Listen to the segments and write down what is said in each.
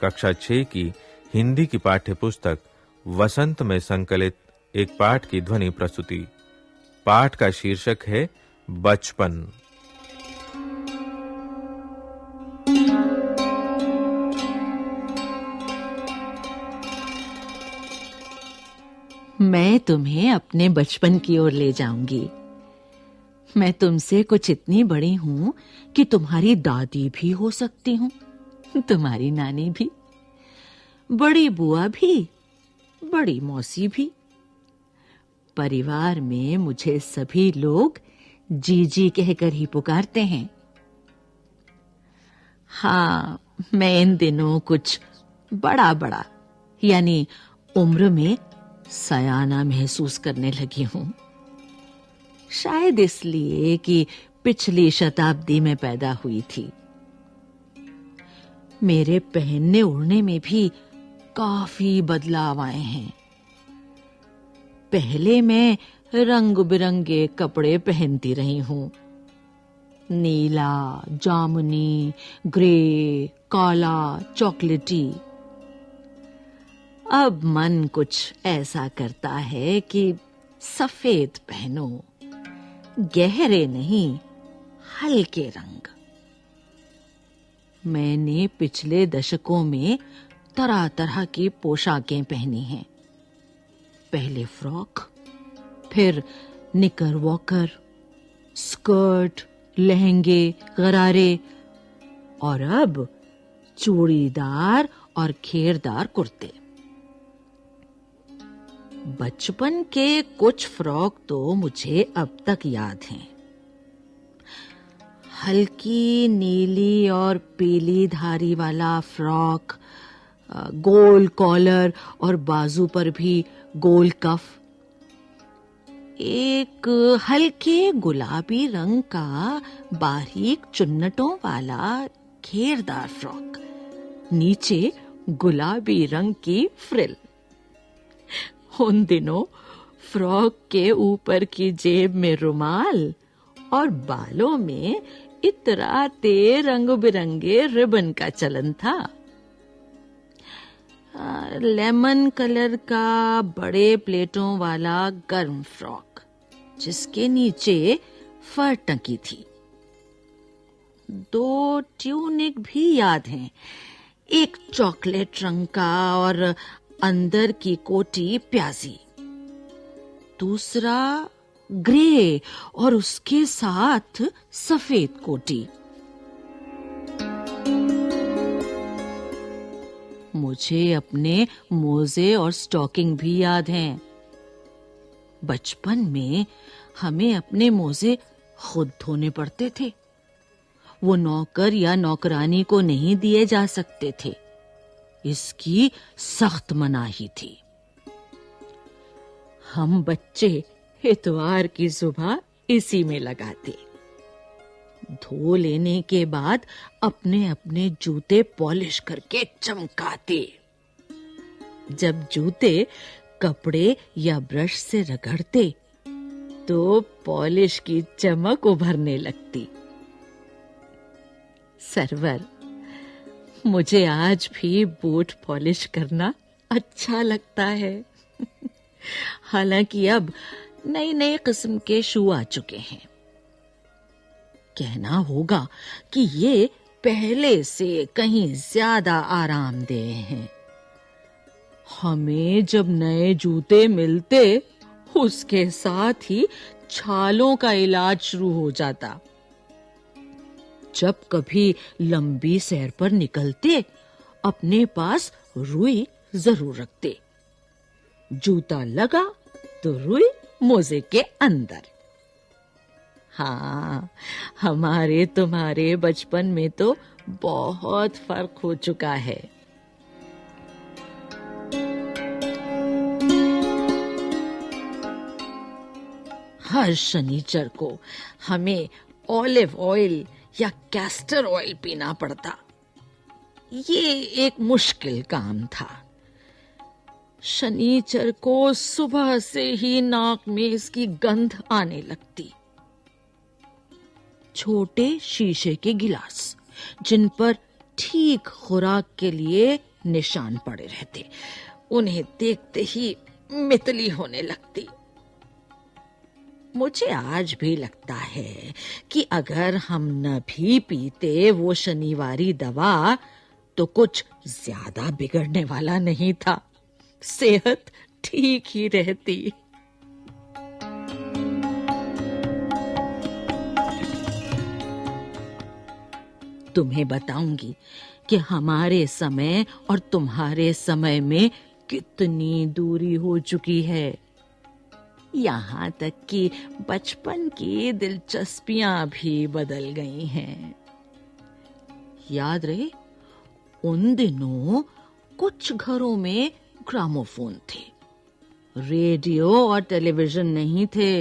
कक्षा 6 की हिंदी की पाठ्य पुस्तक वसंत में संकलित एक पाठ की ध्वनि प्रस्तुति। पाठ का शीर्षक है बचपन। मैं तुम्हें अपने बचपन की ओर ले जाऊंगी। मैं तुमसे कुछ इतनी बड़ी हूं कि तुम्हारी दादी भी हो सकती हूं, तुम्हारी नानी भी, बड़ी बुआ भी, बड़ी मौसी भी। परिवार में मुझे सभी लोग जीजी कहकर ही पुकारते हैं। हाँ, मैं इन दिनों कुछ बड़ा यानी उम्र में सयाना महसूस करने लगी हूं। शायद इसलिए कि पिछली शताब्दी में पैदा हुई थी। मेरे पहनने ओढ़ने में भी काफी बदलाव आए हैं। पहले मैं रंग-बिरंगे कपड़े पहनती रही हूं। नीला, जामुनी, ग्रे, काला, चॉकलेटी। अब मन कुछ ऐसा करता है कि सफेद पहनो, गहरे नहीं, हल्के रंग। मैंने पिछले दशकों में तरह-तरह की पोशाकें पहनी हैं। पहले फ्रॉक, फिर निकरवॉकर, स्कर्ट, लहंगे, गरारे और अब चूड़ीदार और घेरदार कुर्ते। बचपन के कुछ फ्रॉक तो मुझे अब तक याद हैं। हल्की नीली और पीली धारी वाला फ्रॉक, गोल कॉलर और बाजू पर भी गोल कफ। एक हल्के गुलाबी रंग का बारीक चुन्नटों वाला घेरदार फ्रॉक, नीचे गुलाबी रंग की फ्रिल। उन दिनों फ्रॉक के ऊपर की जेब में रुमाल और बालों में इतराते रंग-बिरंगे रिबन का चलन था। लेमन कलर का बड़े प्लेटों वाला गर्म फ्रॉक, जिसके नीचे फर टंकी थी। 2 ट्यूनिक भी याद हैं, एक चॉकलेट रंग का और अंदर की कोटी प्याजी, दूसरा ग्रे और उसके साथ सफेद कोटी। मुझे अपने मोजे और स्टॉकिंग भी याद हैं। बचपन में हमें अपने मोजे खुद धोने पड़ते थे। वो नौकर या नौकरानी को नहीं दिए जा सकते थे। इसकी सख्त मनाही थी। हम बच्चे इतवार की सुबह इसी में लगाते। धो लेने के बाद अपने अपने जूते पॉलिश करके चमकाते। जब जूते कपड़े या ब्रश से रगड़ते तो पॉलिश की चमक उभरने लगती। सरवर, मुझे आज भी बूट पॉलिश करना अच्छा लगता है। हालांकि अब नए-नए किस्म के शू आ चुके हैं। कहना होगा कि ये पहले से कहीं ज्यादा आरामदेह हैं। हमें जब नए जूते मिलते, उसके साथ ही छालों का इलाज शुरू हो जाता। जब कभी लंबी सैर पर निकलते, अपने पास रुई जरूर रखते। जूता लगा तो रुई मोजे के अंदर। हाँ, हमारे तुम्हारे बचपन में तो बहुत फर्क हो चुका है। हर शनिचर को हमें ऑलिव ऑयल या कैस्टर ऑयल पीना पड़ता। ये एक मुश्किल काम था। शनिचर को सुबह से ही नाक में इसकी गंध आने लगती। छोटे शीशे के गिलास, जिन पर ठीक खुराक के लिए निशान पड़े रहते। उन्हें देखते ही मितली होने लगती। मुझे आज भी लगता है कि अगर हम न भी पीते वो शनिवारी दवा तो कुछ ज्यादा बिगड़ने वाला नहीं था, सेहत ठीक ही रहती। तुम्हें बताऊंगी कि हमारे समय और तुम्हारे समय में कितनी दूरी हो चुकी है। यहाँ तक कि बचपन की दिलचस्पियां भी बदल गई हैं। याद रहे, उन दिनों कुछ घरों में ग्रामोफोन थे, रेडियो और टेलीविजन नहीं थे।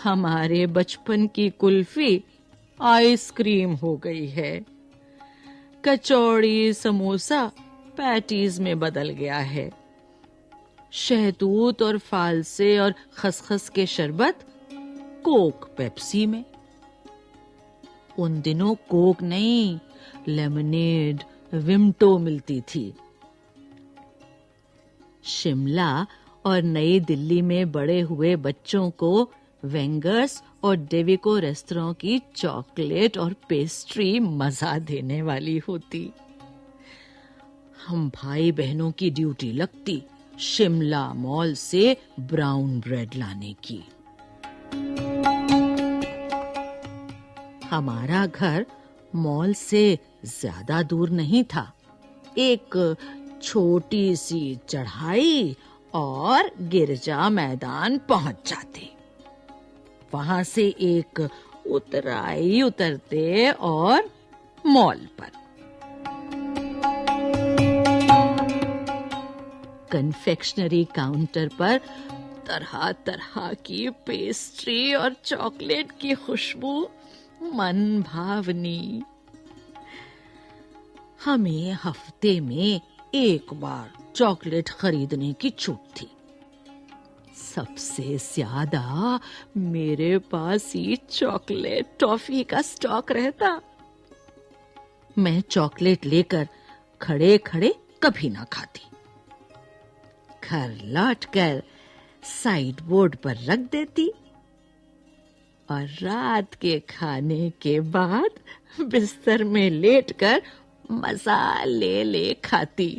हमारे बचपन की कुल्फी आइसक्रीम हो गई है, कचौड़ी समोसा पैटीज में बदल गया है, शहतूत और फालसे और खसखस के शरबत कोक पेप्सी में। उन दिनों कोक नहीं, लेमनेड, विम्टो मिलती थी। शिमला और नई दिल्ली में बड़े हुए बच्चों को वेंगर्स और डेविको रेस्तरां की चॉकलेट और पेस्ट्री मजा देने वाली होती। हम भाई बहनों की ड्यूटी लगती शिमला मॉल से ब्राउन ब्रेड लाने की। हमारा घर मॉल से ज्यादा दूर नहीं था। एक छोटी सी चढ़ाई और गिरजा मैदान पहुंच जाते। वहां से एक उतराई उतरते और मॉल पर। कन्फेक्शनरी काउंटर पर तरह तरह की पेस्ट्री और चॉकलेट की खुशबू मन भावनी। हमें हफ्ते में एक बार चॉकलेट खरीदने की छूट थी। सबसे ज्यादा मेरे पास ही चॉकलेट टॉफी का स्टॉक रहता। मैं चॉकलेट लेकर खड़े खड़े कभी ना खाती। घर लौटकर साइड बोर्ड पर रख देती और रात के खाने के बाद बिस्तर में लेटकर मजा ले ले खाती।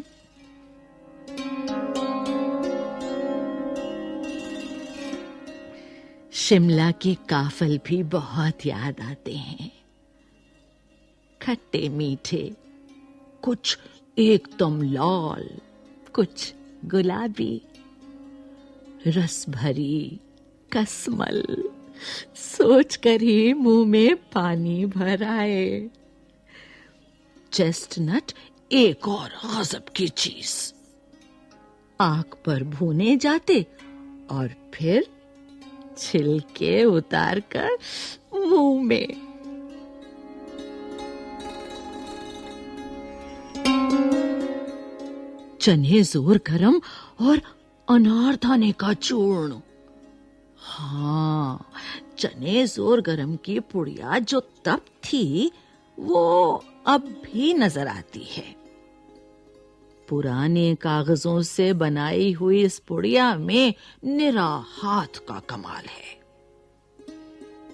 शिमला के काफल भी बहुत याद आते हैं। खट्टे मीठे, कुछ एकदम लाल, कुछ गुलाबी, रस भरी, कसमल, सोचकर ही मुंह में पानी भर आए। चेस्टनट एक और गजब की चीज। आग पर भूने जाते और फिर छिलके उतारकर मुंह में। चने जोर गरम और अनारदाने का चूर्ण। हाँ, चने जोर गरम की पुड़िया जो तब थी वो अब भी नजर आती है। पुराने कागजों से बनाई हुई इस पुड़िया में निरा हाथ का कमाल है।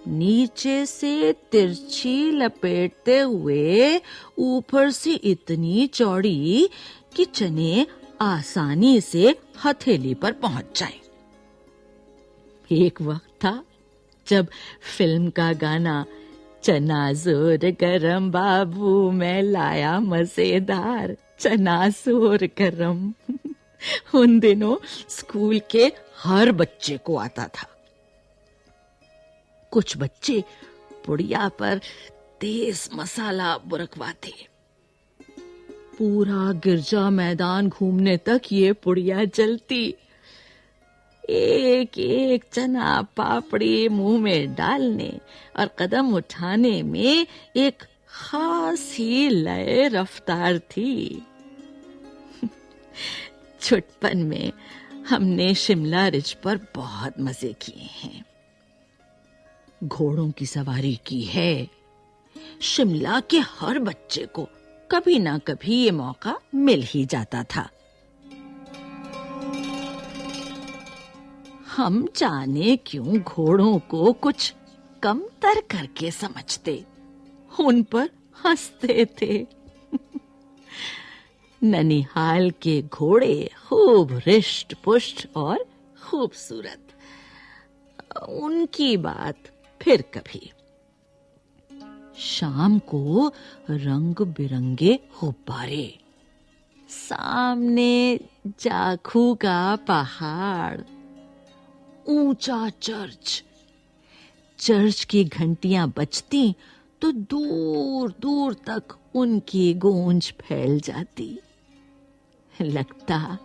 नीचे से तिरछी लपेटते हुए ऊपर से इतनी चौड़ी कि चने आसानी से हथेली पर पहुंच जाएं। एक वक्त था जब फिल्म का गाना चना जोर गरम बाबू मैं लाया मजेदार चना जोर गरम उन दिनों स्कूल के हर बच्चे को आता था। कुछ बच्चे पुड़िया पर तेज मसाला बुरकवाते। पूरा गिरजा मैदान घूमने तक ये पुड़िया जलती। एक एक चना पापड़ी मुंह में डालने और कदम उठाने में एक खास ही लय रफ्तार थी। छुटपन में हमने शिमला रिज पर बहुत मजे किए हैं। घोड़ों की सवारी की है। शिमला के हर बच्चे को कभी ना कभी ये मौका मिल ही जाता था। हम जाने क्यों घोड़ों को कुछ कमतर करके समझते, उन पर हंसते थे। ननिहाल के घोड़े खूब हृष्ट पुष्ट और खूबसूरत, उनकी बात फिर कभी। शाम को रंग बिरंगे गुब्बारे, सामने जाखू का पहाड़, ऊंचा चर्च। चर्च की घंटियां बजती तो दूर दूर तक उनकी गूंज फैल जाती। लगता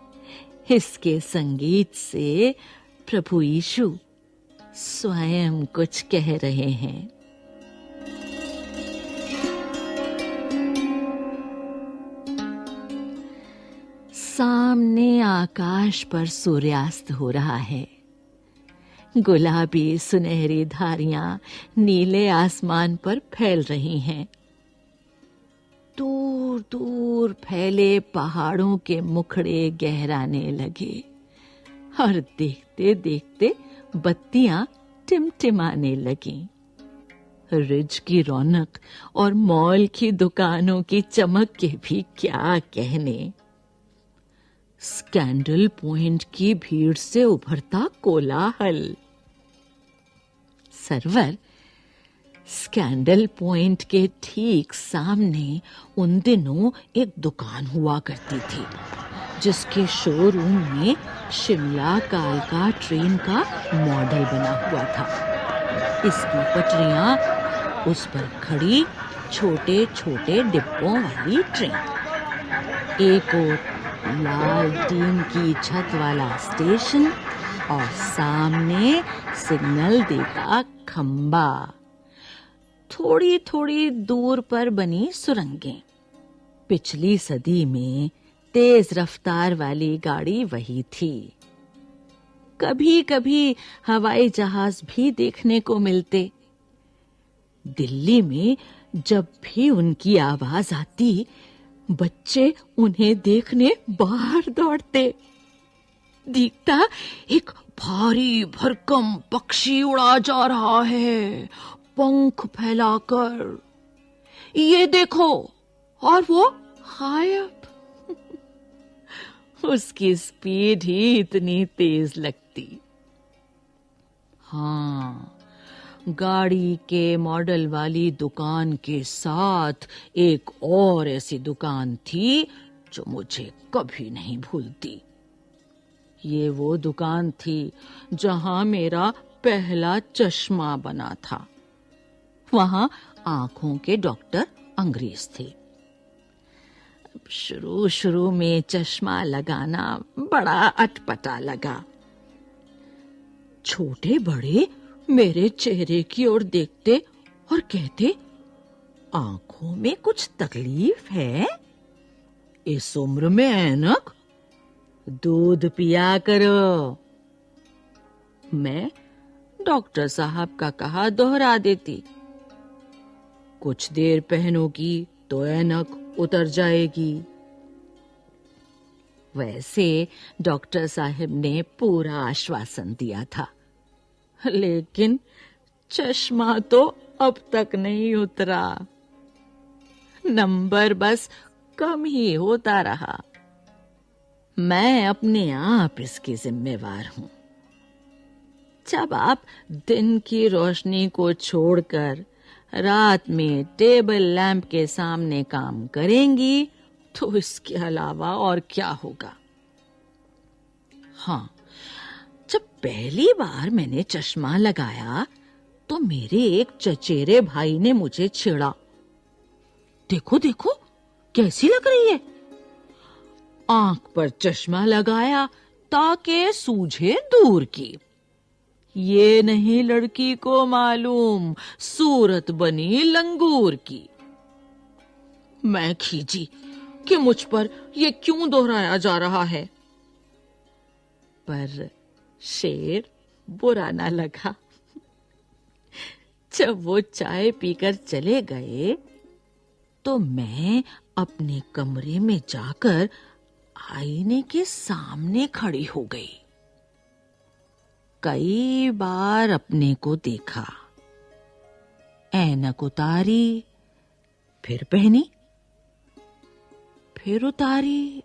इसके संगीत से प्रभु यीशु स्वयं कुछ कह रहे हैं। सामने आकाश पर सूर्यास्त हो रहा है। गुलाबी सुनहरी धारियां नीले आसमान पर फैल रही हैं। दूर दूर फैले पहाड़ों के मुखड़े गहराने लगे और देखते देखते बत्तियां टिमटिमाने लगीं। रिज की रौनक और मॉल की दुकानों की चमक के भी क्या कहने। स्कैंडल पॉइंट की भीड़ से उभरता कोलाहल। सरवर, स्कैंडल पॉइंट के ठीक सामने उन दिनों एक दुकान हुआ करती थी, जिसके शोरूम में शिमला कालका ट्रेन का मॉडल बना हुआ था। इसकी पटरियां, उस पर खड़ी छोटे छोटे डिब्बों वाली ट्रेन, एक और लाल टीन की छत वाला स्टेशन और सामने सिग्नल देता खंबा। थोड़ी थोड़ी दूर पर बनी सुरंगें। पिछली सदी में तेज रफ्तार वाली गाड़ी वही थी। कभी कभी हवाई जहाज भी देखने को मिलते। दिल्ली में जब भी उनकी आवाज आती, बच्चे उन्हें देखने बाहर दौड़ते। दिखता एक भारी भरकम पक्षी उड़ा जा रहा है, पंख फैलाकर। ये देखो, और वो गायब। उसकी स्पीड ही इतनी तेज लगती। हाँ, गाड़ी के मॉडल वाली दुकान के साथ एक और ऐसी दुकान थी जो मुझे कभी नहीं भूलती। ये वो दुकान थी जहां मेरा पहला चश्मा बना था। वहां आंखों के डॉक्टर अंग्रेज थे। शुरू शुरू में चश्मा लगाना बड़ा अटपटा लगा। छोटे बड़े मेरे चेहरे की ओर देखते और कहते, आंखों में कुछ तकलीफ है? इस उम्र में ऐनक? दूध पिया करो। मैं डॉक्टर साहब का कहा दोहरा देती। कुछ देर पहनोगी तो ऐनक उतर जाएगी। वैसे डॉक्टर साहब ने पूरा आश्वासन दिया था, लेकिन चश्मा तो अब तक नहीं उतरा। नंबर बस कम ही होता रहा। मैं अपने आप इसकी जिम्मेवार हूं। जब आप दिन की रोशनी को छोड़कर रात में टेबल लैंप के सामने काम करेंगी, तो इसके अलावा और क्या होगा। हाँ, जब पहली बार मैंने चश्मा लगाया तो मेरे एक चचेरे भाई ने मुझे छेड़ा। देखो देखो, कैसी लग रही है। आंख पर चश्मा लगाया ताकि सूझे दूर की। ये नहीं लड़की को मालूम, सूरत बनी लंगूर की। मैं खींची कि मुझ पर ये क्यों दोहराया जा रहा है, पर शेर बुरा ना लगा। जब वो चाय पीकर चले गए तो मैं अपने कमरे में जाकर आईने के सामने खड़ी हो गई। कई बार अपने को देखा, ऐनक उतारी, फिर पहनी, फिर उतारी,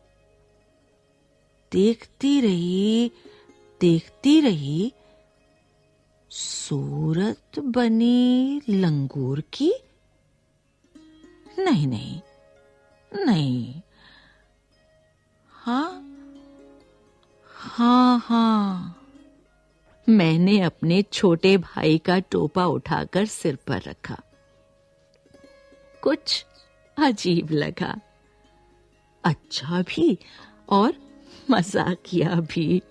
देखती रही, सूरत बनी लंगूर की। नहीं, हाँ, मैंने अपने छोटे भाई का टोपा उठाकर सिर पर रखा। कुछ अजीब लगा, अच्छा भी और मजाकिया भी।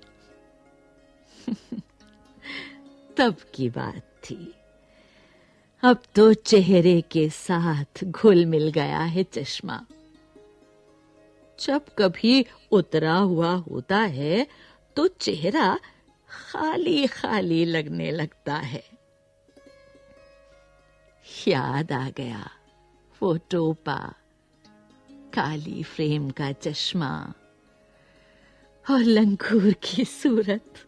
तब की बात थी। अब तो चेहरे के साथ घुल मिल गया है चश्मा। जब कभी उतरा हुआ होता है तो चेहरा खाली खाली लगने लगता है। याद आ गया वो टोपा, काली फ्रेम का चश्मा और लंगूर की सूरत।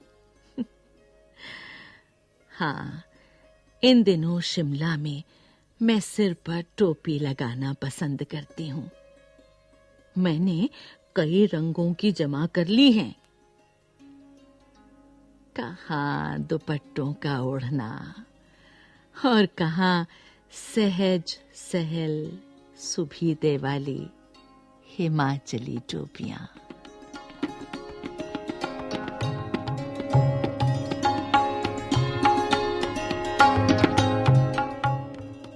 हाँ, इन दिनों शिमला में मैं सिर पर टोपी लगाना पसंद करती हूँ। मैंने कई रंगों की जमा कर ली हैं। कहाँ दुपट्टों का ओढ़ना और कहाँ सहज सहल सुभीते वाली हिमाचली टोपियां।